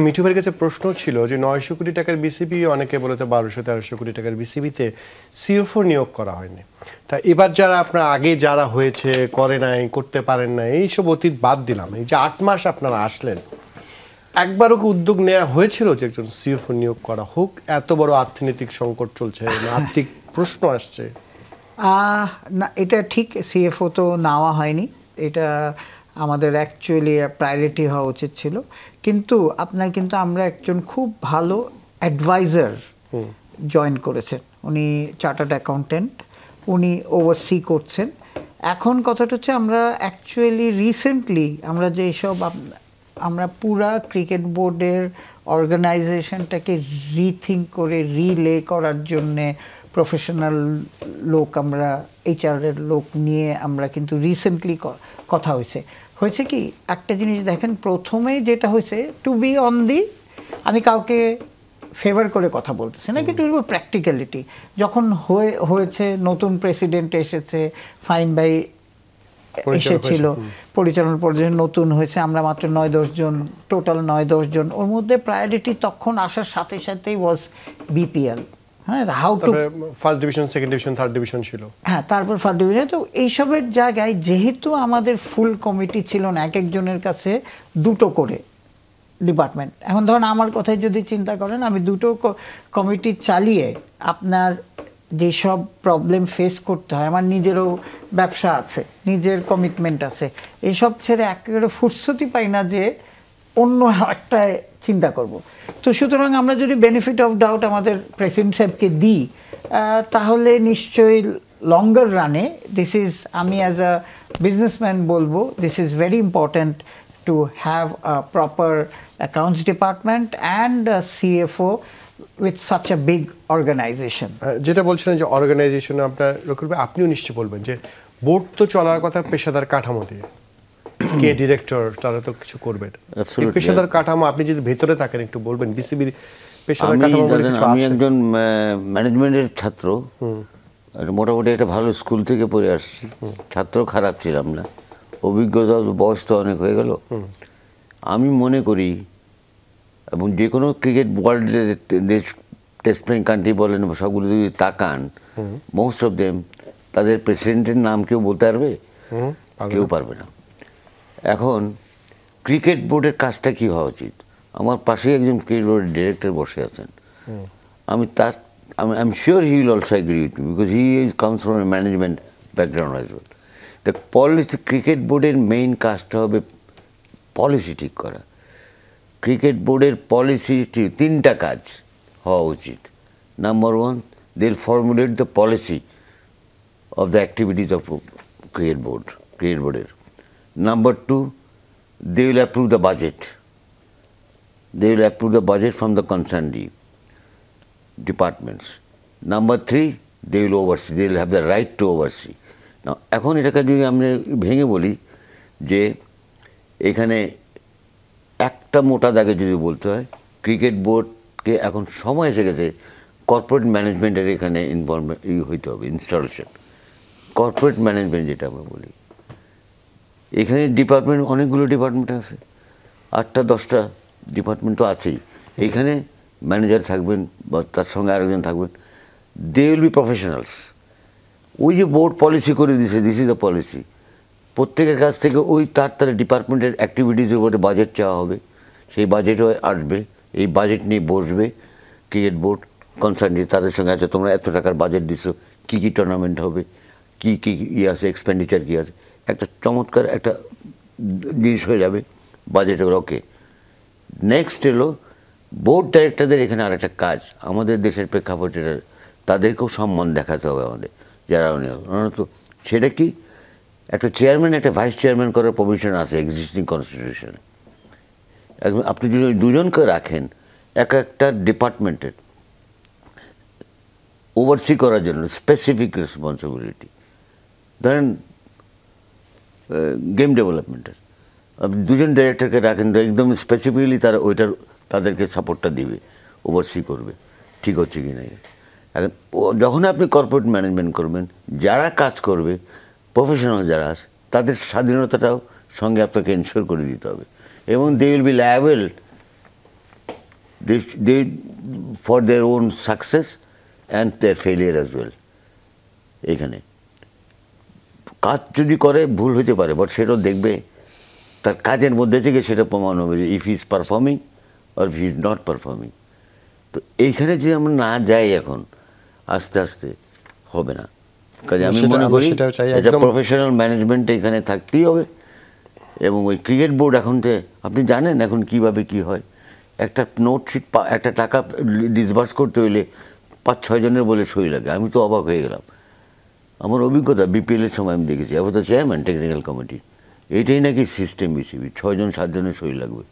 মিঠু ভাইয়ের কাছে প্রশ্ন ছিল যে 900 কোটি টাকার বিসিবি, অনেকে বলে তো 1200-1300 কোটি টাকার বিসিবিতে সিএফও নিয়োগ করা হয়নি। তা এবার যারা আপনার আগে যারা হয়েছে, করে নাই, করতে পারেন না, এইসব অতীত বাদ দিলাম, এই যে 8 মাস আপনারা আসলেন, একবারও কি উদ্যোগ নেওয়া হয়েছিল যে একজন সিএফও নিয়োগ করা হোক? এত বড় অর্থনৈতিক সংকট চলছে, আর্থিক প্রশ্ন আসছে। না, এটা ঠিক, সিএফও তো নেওয়া হয়নি, এটা আমাদের অ্যাকচুয়ালি প্রায়োরিটি হওয়া উচিত ছিল। কিন্তু আমরা একজন খুব ভালো অ্যাডভাইজার জয়েন করেছেন, উনি চার্টার্ড অ্যাকাউন্টেন্ট, উনি ওভারসি করছেন। এখন কথাটা হচ্ছে আমরা অ্যাকচুয়ালি রিসেন্টলি আমরা যে সব আমরা পুরা ক্রিকেট বোর্ডের অর্গানাইজেশনটাকে রিথিঙ্ক করে রিলে করার জন্যে প্রফেশনাল লোক, আমরা এইচআরের লোক নিয়ে আমরা কিন্তু রিসেন্টলি কথা হয়েছে কি একটা জিনিস দেখেন, প্রথমেই যেটা হয়েছে, টু বি অন দি, আমি কাউকে ফেভার করে কথা বলতেছি না, কিন্তু প্র্যাকটিক্যালিটি যখন হয়েছে, নতুন প্রেসিডেন্ট এসেছে, ফাইন ভাই এসেছিল, পরিচালনা পর্যায়ে নতুন হয়েছে, আমরা মাত্র 9-10 জন, টোটাল 9-10 জন, ওর মধ্যে প্রায়োরিটি তখন আসার সাথে সাথেই ওয়াজ বিপিএল। হ্যাঁ, how to first division, second division, third division ছিল, হ্যাঁ, তারপর ফার্স্ট ডিভিশন। তো এইসবের জায়গায় যেহেতু আমাদের ফুল কমিটি ছিল না, এক একজনের কাছে দুটো করে ডিপার্টমেন্ট, এখন ধরুন আমার কথাই যদি চিন্তা করেন, আমি দুটো কমিটি চালিয়ে আপনার যেসব প্রবলেম ফেস করতে হয়, আমার নিজেরও ব্যবসা আছে, নিজের কমিটমেন্ট আছে, এইসব ছেড়ে একেবারে ফুরসতি পাই না যে অন্য একটা চিন্তা করব। তো সুতরাং আমরা যদি বেনিফিট অফ ডাউট আমাদের প্রেসিডেন্ট সাহেবকে দিই, তাহলে নিশ্চয়ই লঙ্গার রানে দিস ইজ, আমি অ্যাজ আ বিজনেসম্যান বলবো, this is very important to have a proper accounts department and CFO with such a big organization. যেটা বলছিলেন যে অর্গানাইজেশনে আপনার রকিব ভাই, আপনিও নিশ্চয় বলবেন যে বোর্ড তো চলার কথা পেশাদার কাঠামো দিয়ে, কে ডিরেক্টর, তারা তো কিছু করবেন, এই পেশাদার কাঠামো আপনি যদি ভেতরে থাকেন একটু বলবেন, বিসিবির পেশাদার কাঠামো বলে কিছু আছে? আমি একজন ম্যানেজমেন্টের ছাত্র, মোটামুটি একটা ভালো স্কুল থেকে পড়ে আসছি, ছাত্র খারাপ ছিলাম না, অভিজ্ঞতা, বয়স তো অনেক হয়ে গেল। আমি মনে করি, এবং যে কোনো ক্রিকেট ওয়ার্ল্ডের দেশ, টেস্ট প্লেইং কান্ট্রি বলেন, সবগুলো যদি তাকান, মোস্ট অফ দেম তাদের প্রেসিডেন্টের নাম কেউ বলতে পারবে? কেউ পারবে না। এখন ক্রিকেট বোর্ডের কাজটা কী হওয়া উচিত? আমার পাশেই একজন ক্রিকেট বোর্ডের ডিরেক্টর বসে আছেন, আমি am sure he will also agree with me, because he comes from a management background as well. The policy, cricket বোর্ডের মেইন কাজটা হবে পলিসি ঠিক করা। ক্রিকেট বোর্ডের পলিসি তিনটা কাজ হওয়া উচিত। Number one, they will formulate the policy of the activities of cricket বোর্ডের। Number two, they will approve the budget. They will approve the budget from the concerned departments. Number three, they will oversee. They will have the right to oversee. Now, এখন এটাকে যদি আমরা ভেঙে বলি যে এখানে একটা মোটা দাগে যদি বলতে হয়, ক্রিকেট বোর্ডকে এখন সময় এসে গেছে কর্পোরেট ম্যানেজমেন্টের এখানে ইনভলভমেন্ট হইতে হবে, ইনস্টলেশন। কর্পোরেট ম্যানেজমেন্ট যেটা আমরা বলি, এখানে ডিপার্টমেন্ট, অনেকগুলো ডিপার্টমেন্ট আছে, 8-10টা ডিপার্টমেন্ট তো আছেই। এইখানে ম্যানেজার থাকবেন বা তার সঙ্গে আরেকজন থাকবেন, দে উইল বি প্রফেশনালস। ওই যে বোর্ড পলিসি করে দিছে, দিস ইজ দ্য পলিসি, প্রত্যেকের কাছ থেকে ওই তার ডিপার্টমেন্টের অ্যাক্টিভিটিসের উপরে বাজেট চাওয়া হবে, সেই বাজেটও আসবে, এই বাজেট নিয়ে বসবে ক্রিকেট বোর্ড কনসার্ন, তাদের সঙ্গে আছে, তোমরা এত টাকার বাজেট দিছো, কী কী টুর্নামেন্ট হবে, কী কী ইয়ে আছে, এক্সপেন্ডিচার কী আছে, একটা চমৎকার একটা জিনিস হয়ে যাবে বাজেটের। ওকে, নেক্সট এলো বোর্ড ডাইরেক্টরদের এখানে আরেকটা কাজ, আমাদের দেশের প্রেক্ষাপটে তাদেরকেও সম্মান দেখাতে হবে আমাদের যারা তো, সেটা কি, একটা চেয়ারম্যান, একটা ভাইস চেয়ারম্যান করার প্রভিশন আছে এক্সিস্টিং কনস্টিটিউশনে। আপনি যদি দুজনকে রাখেন একটা ডিপার্টমেন্টের ওভারসি করার জন্য, স্পেসিফিক রেসপন্সিবিলিটি, ধরেন গেম ডেভেলপমেন্টের, আপনি দুজন ডাইরেক্টরকে রাখেন, তো একদম স্পেসিফিকলি তারা ওইটার তাদেরকে সাপোর্টটা দিবে, ওভারসি করবে, ঠিক হচ্ছে কি না। এখন যখন আপনি কর্পোরেট ম্যানেজমেন্ট করবেন, যারা কাজ করবে, প্রফেশনাল যারা আছে, তাদের স্বাধীনতাটাও সঙ্গে আপনাকে এনশিওর করে দিতে হবে, এবং they will be liable they for their own success and their failure as well. এখানে কাজ যদি করে ভুল হতে পারে, বাট সেটাও দেখবে তার কাজের মধ্যে থেকে সেটা প্রমাণ হবে যে if is performing or if is not performing. তো এইখানে যে আমরা না যাই এখন, আস্তে আস্তে হবে না। কাজে আমি মনে করি এটা প্রফেশনাল ম্যানেজমেন্ট এখানে থাকতেই হবে। এবং ওই ক্রিকেট বোর্ড এখন আপনি জানেন এখন কিভাবে কি হয়, একটা নোটশিট একটা টাকা ডিসবার্স করতে হইলে 5-6 জনের বলে সই লাগে। আমি তো অবাক হয়ে গেলাম, আমার অভিজ্ঞতা বিপিএলের সময় আমি দেখেছি। আবার তো চেয়ারম্যান টেকনিক্যাল কমিটি, এইটাই নাকি সিস্টেম বিসিবি, 6-7 জনের সই লাগবে।